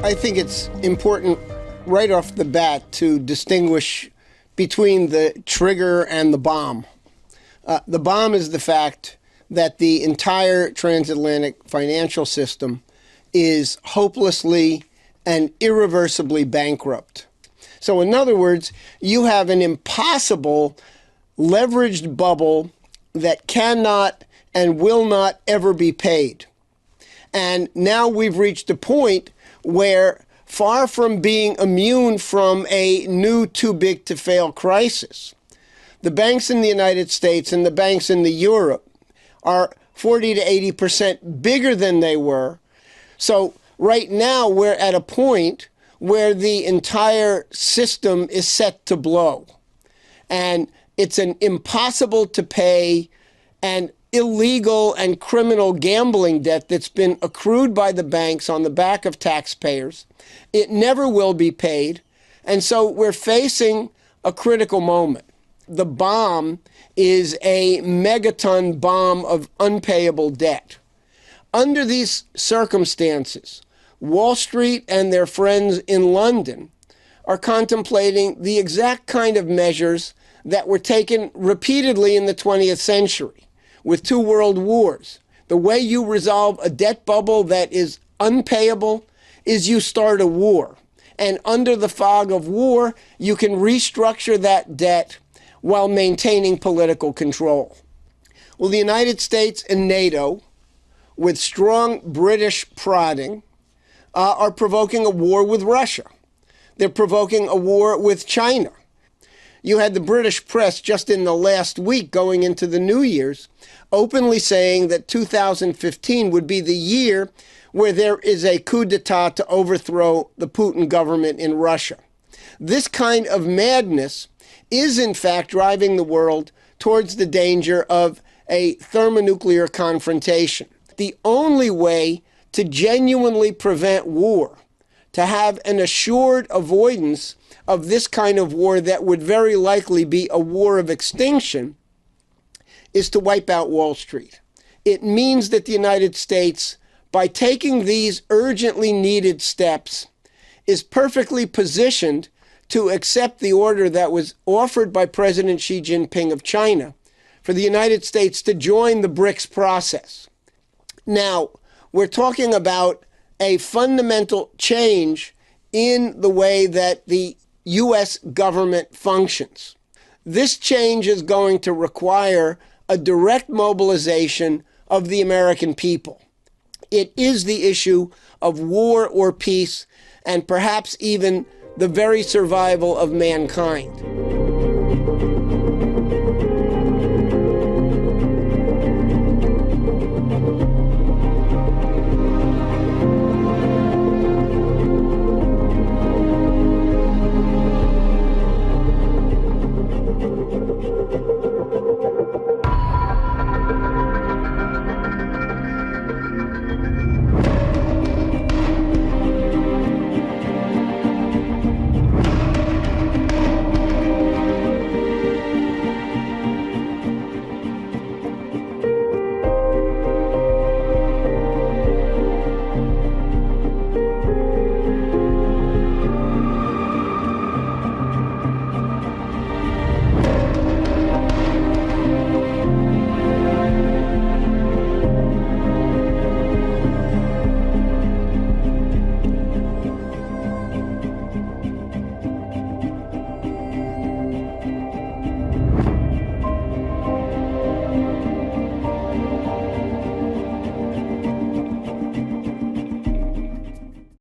I think it's important right off the bat to distinguish between the trigger and the bomb. The bomb is the fact that the entire transatlantic financial system is hopelessly and irreversibly bankrupt. So in other words, you have an impossible leveraged bubble that cannot and will not ever be paid. And now we've reached a point where, far from being immune from a new too-big-to-fail crisis, the banks in the United States and the banks in Europe are 40 to 80% bigger than they were. So right now we're at a point where the entire system is set to blow. And it's an impossible to pay and illegal and criminal gambling debt that's been accrued by the banks on the back of taxpayers. It never will be paid. And so we're facing a critical moment. The bomb is a megaton bomb of unpayable debt. Under these circumstances, Wall Street and their friends in London are contemplating the exact kind of measures that were taken repeatedly in the 20th century with 2 world wars. The way you resolve a debt bubble that is unpayable is you start a war. And under the fog of war, you can restructure that debt while maintaining political control. Well, the United States and NATO, with strong British prodding, are provoking a war with Russia. They're provoking a war with China. You had the British press just in the last week going into the New Year's openly saying that 2015 would be the year where there is a coup d'etat to overthrow the Putin government in Russia. This kind of madness is in fact driving the world towards the danger of a thermonuclear confrontation. The only way to genuinely prevent war, to have an assured avoidance of this kind of war that would very likely be a war of extinction, is to wipe out Wall Street. It means that the United States, by taking these urgently needed steps, is perfectly positioned to accept the order that was offered by President Xi Jinping of China for the United States to join the BRICS-Prozess. Now, we're talking about a fundamental change in the way that the U.S. government functions. This change is going to require a direct mobilization of the American people. It is the issue of war or peace, and perhaps even the very survival of mankind.